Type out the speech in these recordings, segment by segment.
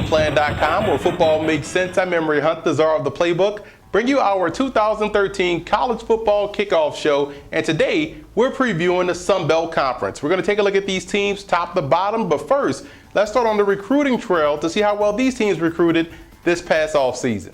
Gameplan.com, where football makes sense. I'm Emery Hunt, the czar of the playbook. Bring you our 2013 college football kickoff show, and today we're previewing the Sun Belt Conference. We're going to take a look at these teams top to bottom, but first, let's start on the recruiting trail to see how well these teams recruited this past offseason.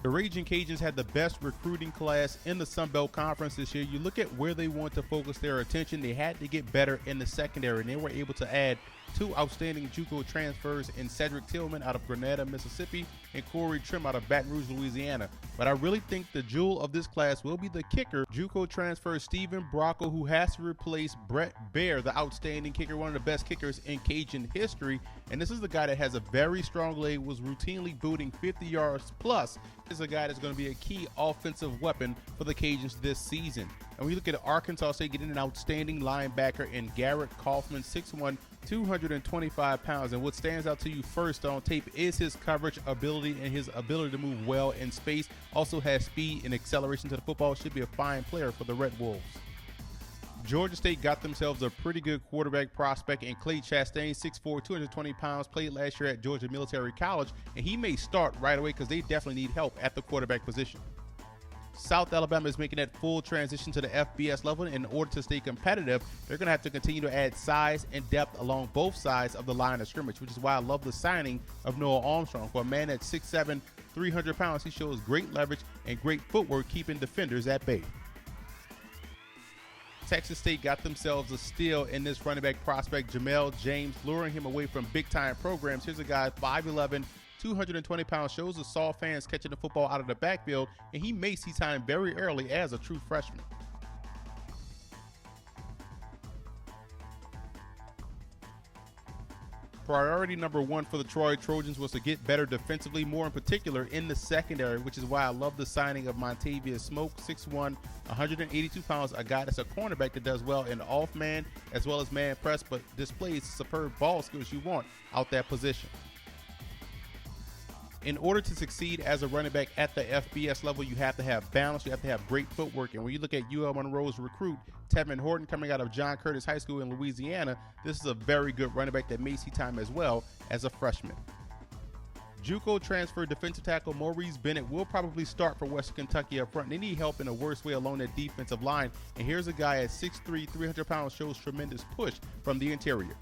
The Raging Cajuns had the best recruiting class in the Sun Belt Conference this year. You look at where they want to focus their attention. They had to get better in the secondary, and they were able to add two outstanding JUCO transfers in Cedric Tillman out of Grenada, Mississippi, and Corey Trim out of Baton Rouge, Louisiana. But I really think the jewel of this class will be the kicker, JUCO transfer Steven Brocco, who has to replace Brett Baer, the outstanding kicker, one of the best kickers in Cajun history. And this is the guy that has a very strong leg, was routinely booting 50 yards plus. This is a guy that's going to be a key offensive weapon for the Cajuns this season. And when you look at Arkansas State getting an outstanding linebacker in Garrett Kaufman, 6'1", 225 pounds. And what stands out to you first on tape is his coverage ability and his ability to move well in space. Also has speed and acceleration to the football. Should be a fine player for the Red Wolves. Georgia State got themselves a pretty good quarterback prospect in Clay Chastain, 6'4", 220 pounds, played last year at Georgia Military College, and he may start right away because they definitely need help at the quarterback position. South Alabama is making that full transition to the FBS level. In order to stay competitive, they're going to have to continue to add size and depth along both sides of the line of scrimmage, which is why I love the signing of Noah Armstrong. For a man at 6'7", 300 pounds, he shows great leverage and great footwork, keeping defenders at bay. Texas State got themselves a steal in this running back prospect, Jamel James, luring him away from big-time programs. Here's a guy, 5'11", 220 pounds, shows the soft fans catching the football out of the backfield, and he may see time very early as a true freshman. Priority number one for the Troy Trojans was to get better defensively, more in particular in the secondary, which is why I love the signing of Montavious Smoke, 6'1", 182 pounds, a guy that's a cornerback that does well in off-man as well as man press, but displays superb ball skills you want out that position. In order to succeed as a running back at the FBS level, you have to have balance, you have to have great footwork. And when you look at UL Monroe's recruit, Tevin Horton, coming out of John Curtis High School in Louisiana, this is a very good running back that may see time as well as a freshman. JUCO transfer defensive tackle Maurice Bennett will probably start for Western Kentucky up front. They need help in a worse way along that defensive line. And here's a guy at 6'3", 300 pounds, shows tremendous push from the interior.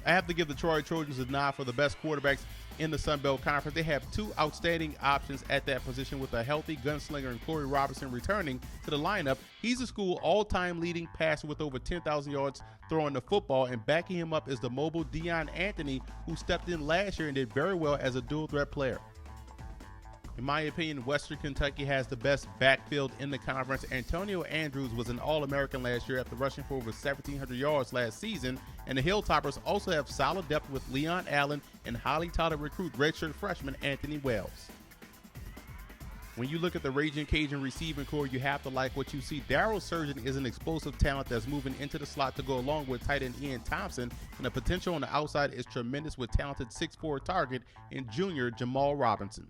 I have to give the Troy Trojans a nod for the best quarterbacks in the Sun Belt Conference. They have two outstanding options at that position, with a healthy gunslinger and Corey Robertson returning to the lineup. He's a school all-time leading passer with over 10,000 yards throwing the football, and backing him up is the mobile Deion Anthony, who stepped in last year and did very well as a dual-threat player. In my opinion, Western Kentucky has the best backfield in the conference. Antonio Andrews was an All-American last year after rushing for over 1,700 yards last season. And the Hilltoppers also have solid depth with Leon Allen and highly touted recruit redshirt freshman Anthony Wells. When you look at the Raging Cajun receiving core, you have to like what you see. Darryl Surgeon is an explosive talent that's moving into the slot to go along with tight end Ian Thompson. And the potential on the outside is tremendous with talented 6'4" target in junior Jamal Robinson.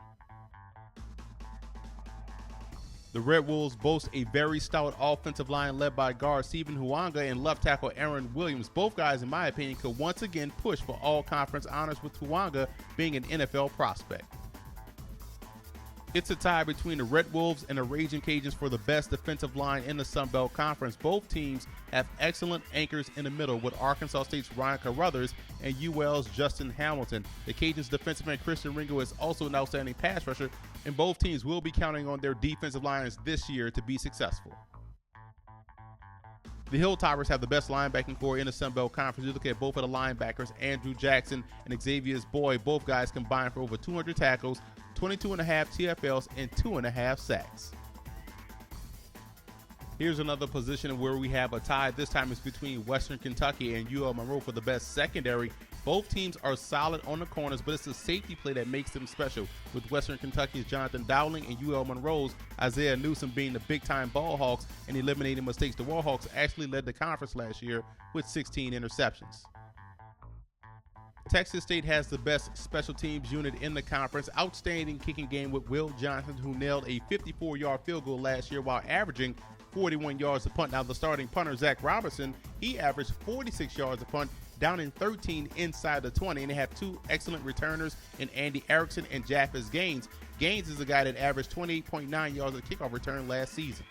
The Red Wolves boast a very stout offensive line led by guard Stephen Huanga and left tackle Aaron Williams. Both guys, in my opinion, could once again push for all conference honors, with Huanga being an NFL prospect. It's a tie between the Red Wolves and the Raging Cajuns for the best defensive line in the Sun Belt Conference. Both teams have excellent anchors in the middle, with Arkansas State's Ryan Carruthers and UL's Justin Hamilton. The Cajuns' defensive end Christian Ringo is also an outstanding pass rusher, and both teams will be counting on their defensive lines this year to be successful. The Hilltoppers have the best linebacking core in the Sun Belt Conference. You look at both of the linebackers, Andrew Jackson and Xavier's Boyd. Both guys combined for over 200 tackles, 22.5 TFLs, and 2.5 sacks. Here's another position where we have a tie. This time it's between Western Kentucky and UL Monroe for the best secondary. Both teams are solid on the corners, but it's the safety play that makes them special, with Western Kentucky's Jonathan Dowling and UL Monroe's Isaiah Newsom being the big-time ball hawks and eliminating mistakes. The Warhawks actually led the conference last year with 16 interceptions. Texas State has the best special teams unit in the conference. Outstanding kicking game with Will Johnson, who nailed a 54-yard field goal last year while averaging 41 yards a punt. Now, the starting punter, Zach Robinson, he averaged 46 yards a punt, down in 13 inside the 20. And they have two excellent returners in Andy Erickson and Japhis Gaines. Gaines is a guy that averaged 28.9 yards a kickoff return last season.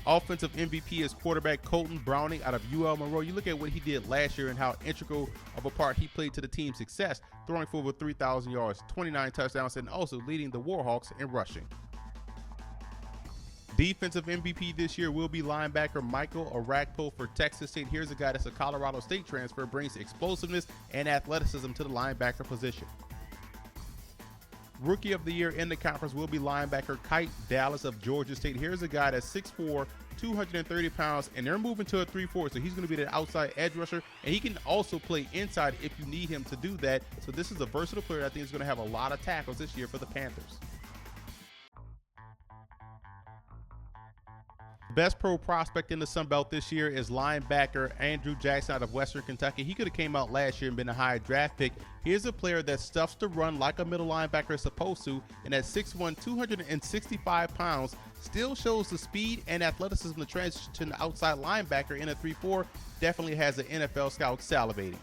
Offensive MVP is quarterback Colton Browning out of UL Monroe. You look at what he did last year and how integral of a part he played to the team's success, throwing for over 3,000 yards, 29 touchdowns, and also leading the Warhawks in rushing. Defensive MVP this year will be linebacker Michael Orakpo for Texas State. Here's a guy that's a Colorado State transfer, brings explosiveness and athleticism to the linebacker position. Rookie of the Year in the conference will be linebacker Kite Dallas of Georgia State. Here's a guy that's 6'4", 230 pounds, and they're moving to a 3-4, so he's going to be that outside edge rusher, and he can also play inside if you need him to do that. So this is a versatile player I think is going to have a lot of tackles this year for the Panthers. Best pro prospect in the Sun Belt this year is linebacker Andrew Jackson out of Western Kentucky. He could have came out last year and been a high draft pick. Here's a player that stuffs the run like a middle linebacker is supposed to, and at 6'1", 265 pounds, still shows the speed and athleticism to transition to an outside linebacker in a 3-4. Definitely has an NFL scout salivating.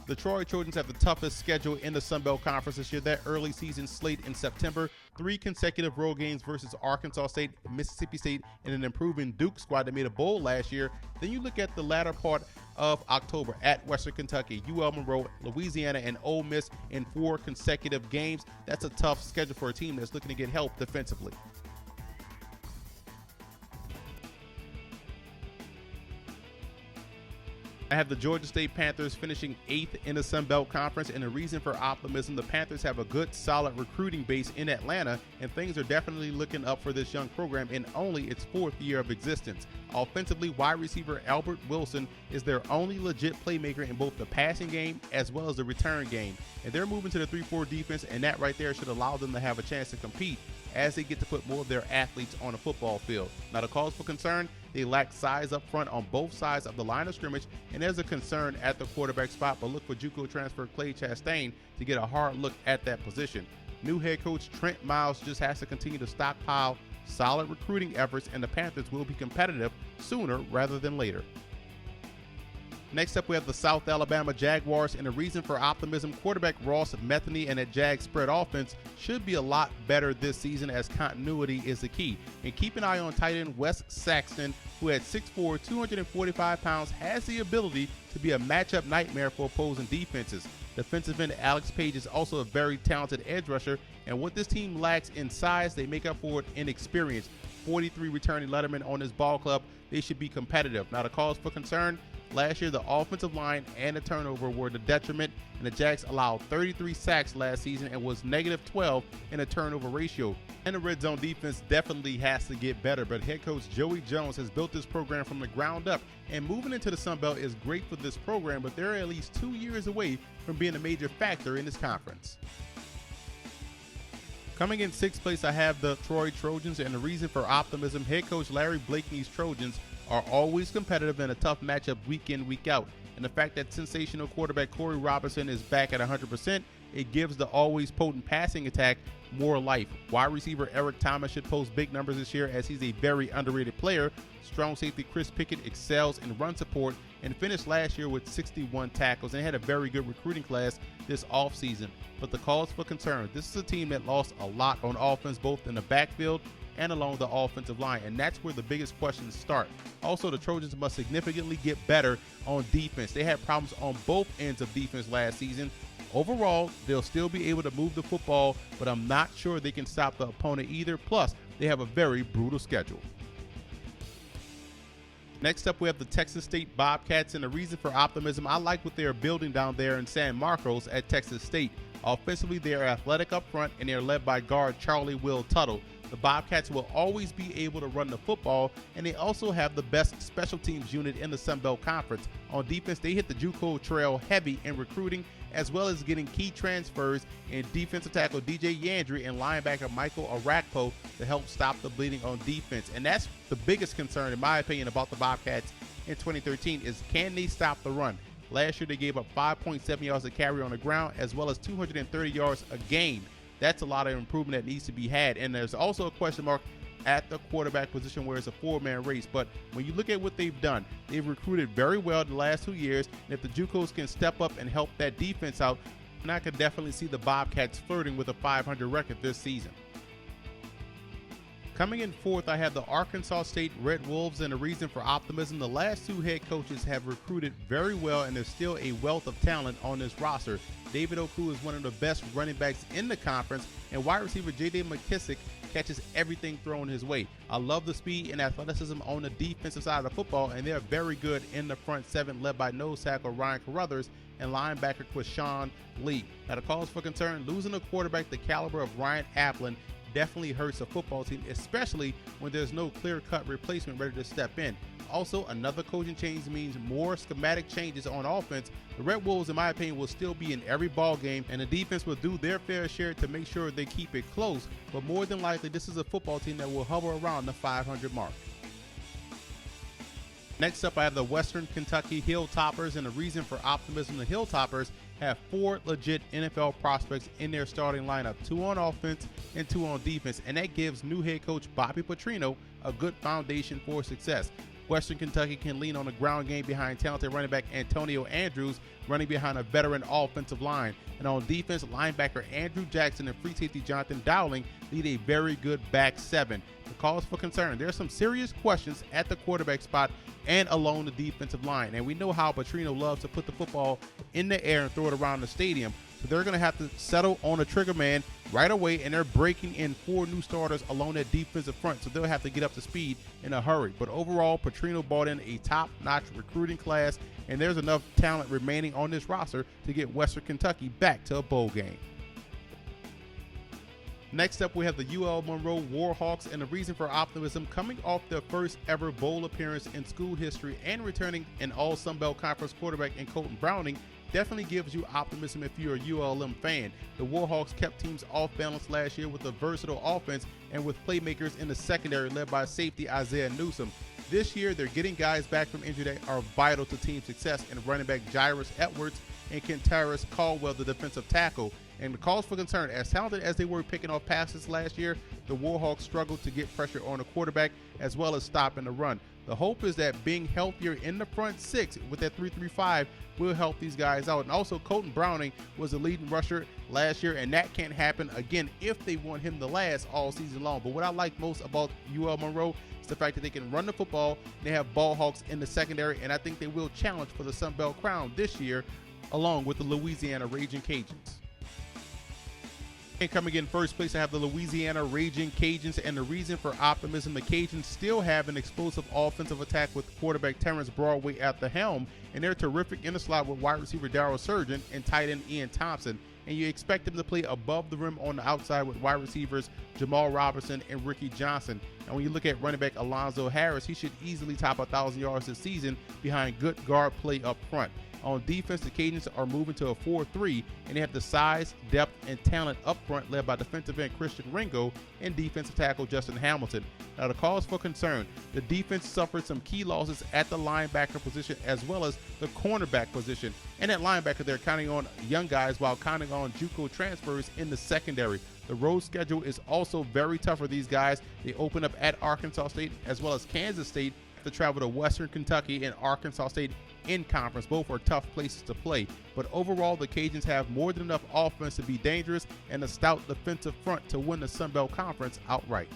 The Troy Trojans have the toughest schedule in the Sun Belt Conference this year. That early season slate in September, 3 consecutive road games versus Arkansas State, Mississippi State, and an improving Duke squad that made a bowl last year. Then you look at the latter part of October at Western Kentucky, UL Monroe, Louisiana, and Ole Miss in 4 consecutive games. That's a tough schedule for a team that's looking to get help defensively. I have the Georgia State Panthers finishing 8th in the Sun Belt Conference, and the reason for optimism, the Panthers have a good, solid recruiting base in Atlanta, and things are definitely looking up for this young program in only its 4th year of existence. Offensively, wide receiver Albert Wilson is their only legit playmaker in both the passing game as well as the return game, and they're moving to the 3-4 defense, and that right there should allow them to have a chance to compete as they get to put more of their athletes on a football field. Now, the cause for concern, they lack size up front on both sides of the line of scrimmage, and there's a concern at the quarterback spot, but look for JUCO transfer Clay Chastain to get a hard look at that position. New head coach Trent Miles just has to continue to stockpile solid recruiting efforts, and the Panthers will be competitive sooner rather than later. Next up, we have the South Alabama Jaguars, and the reason for optimism, quarterback Ross Metheny and that Jag spread offense should be a lot better this season as continuity is the key. And keep an eye on tight end Wes Saxton, who at 6'4", 245 pounds, has the ability to be a matchup nightmare for opposing defenses. Defensive end Alex Page is also a very talented edge rusher, and what this team lacks in size, they make up for it in experience. 43 returning lettermen on this ball club. They should be competitive. Now, the cause for concern, last year the offensive line and the turnover were the detriment, and the Jags allowed 33 sacks last season and was -12 in a turnover ratio. And the red zone defense definitely has to get better, but head coach Joey Jones has built this program from the ground up, and moving into the Sun Belt is great for this program, but they're at least 2 years away from being a major factor in this conference. Coming in 6th place, I have the Troy Trojans, and the reason for optimism, head coach Larry Blakeney's Trojans are always competitive in a tough matchup week in, week out. And the fact that sensational quarterback Corey Robinson is back at 100%, it gives the always potent passing attack more life. Wide receiver Eric Thomas should post big numbers this year as he's a very underrated player. Strong safety Chris Pickett excels in run support and finished last year with 61 tackles and had a very good recruiting class this offseason. But the cause for concern, this is a team that lost a lot on offense, both in the backfield and along the offensive line, and that's where the biggest questions start. Also, the Trojans must significantly get better on defense. They had problems on both ends of defense last season. Overall, they'll still be able to move the football, but I'm not sure they can stop the opponent either. Plus, they have a very brutal schedule. Next up, we have the Texas State Bobcats, and the reason for optimism, I like what they're building down there in San Marcos at Texas State. Offensively, they are athletic up front, and they are led by guard Charlie Will Tuttle. The Bobcats will always be able to run the football, and they also have the best special teams unit in the Sun Belt Conference. On defense, they hit the JUCO trail heavy in recruiting, as well as getting key transfers in defensive tackle DJ Yandry and linebacker Michael Orakpo to help stop the bleeding on defense. And that's the biggest concern, in my opinion, about the Bobcats in 2013 is, can they stop the run? Last year, they gave up 5.7 yards a carry on the ground, as well as 230 yards a game. That's a lot of improvement that needs to be had. And there's also a question mark at the quarterback position where it's a four-man race. But when you look at what they've done, they've recruited very well the last 2 years. And if the JUCOs can step up and help that defense out, then I could definitely see the Bobcats flirting with a 500 record this season. Coming in fourth, I have the Arkansas State Red Wolves, and the reason for optimism, the last two head coaches have recruited very well, and there's still a wealth of talent on this roster. David Oku is one of the best running backs in the conference, and wide receiver J.D. McKissick catches everything thrown his way. I love the speed and athleticism on the defensive side of the football, and they're very good in the front seven, led by nose tackle Ryan Carruthers and linebacker Quashawn Lee. Now, the cause for concern, losing a quarterback the caliber of Ryan Applin definitely hurts a football team, especially when there's no clear-cut replacement ready to step in. Also, another coaching change means more schematic changes on offense. The Red Wolves, in my opinion, will still be in every ball game, and the defense will do their fair share to make sure they keep it close. But more than likely, this is a football team that will hover around the 500 mark. Next up, I have the Western Kentucky Hilltoppers, and the reason for optimism, the Hilltoppers have 4 legit NFL prospects in their starting lineup, 2 on offense and 2 on defense, and that gives new head coach Bobby Petrino a good foundation for success. Western Kentucky can lean on the ground game behind talented running back Antonio Andrews, running behind a veteran offensive line. And on defense, linebacker Andrew Jackson and free safety Jonathan Dowling lead a very good back seven. The cause for concern, there are some serious questions at the quarterback spot and along the defensive line. And we know how Petrino loves to put the football in the air and throw it around the stadium. So they're going to have to settle on a trigger man right away, and they're breaking in 4 new starters along that defensive front, so they'll have to get up to speed in a hurry. But overall, Petrino brought in a top-notch recruiting class, and there's enough talent remaining on this roster to get Western Kentucky back to a bowl game. Next up, we have the UL Monroe Warhawks, and the reason for optimism, coming off their first ever bowl appearance in school history and returning an all Sun Belt Conference quarterback in Colton Browning, definitely gives you optimism if you're a ULM fan. The Warhawks kept teams off balance last year with a versatile offense and with playmakers in the secondary led by safety Isaiah Newsom. This year, they're getting guys back from injury that are vital to team success in running back Jairus Edwards and Kentaris Caldwell, the defensive tackle. And the cause for concern, as talented as they were picking off passes last year, the Warhawks struggled to get pressure on the quarterback as well as stopping the run. The hope is that being healthier in the front six with that 3-3-5 will help these guys out. And also, Colton Browning was the leading rusher last year, and that can't happen again if they want him to last all season long. But what I like most about UL Monroe is the fact that they can run the football. They have ball hawks in the secondary, and I think they will challenge for the Sun Belt crown this year, along with the Louisiana Raging Cajuns. And coming in first place, I have the Louisiana Raging Cajuns, and the reason for optimism, the Cajuns still have an explosive offensive attack with quarterback Terrence Broadway at the helm, and they're terrific in the slot with wide receiver Darryl Surgeon and tight end Ian Thompson. And you expect them to play above the rim on the outside with wide receivers Jamal Robinson and Ricky Johnson. And when you look at running back Alonzo Harris, he should easily top 1,000 yards this season behind good guard play up front. On defense, the Cajuns are moving to a 4-3, and they have the size, depth, and talent up front led by defensive end Christian Ringo and defensive tackle Justin Hamilton. Now, the cause for concern, the defense suffered some key losses at the linebacker position as well as the cornerback position. And at linebacker, they're counting on young guys while counting on JUCO transfers in the secondary. The road schedule is also very tough for these guys. They open up at Arkansas State as well as Kansas State to travel to Western Kentucky and Arkansas State in conference. Both are tough places to play. But overall, the Cajuns have more than enough offense to be dangerous and a stout defensive front to win the Sun Belt Conference outright.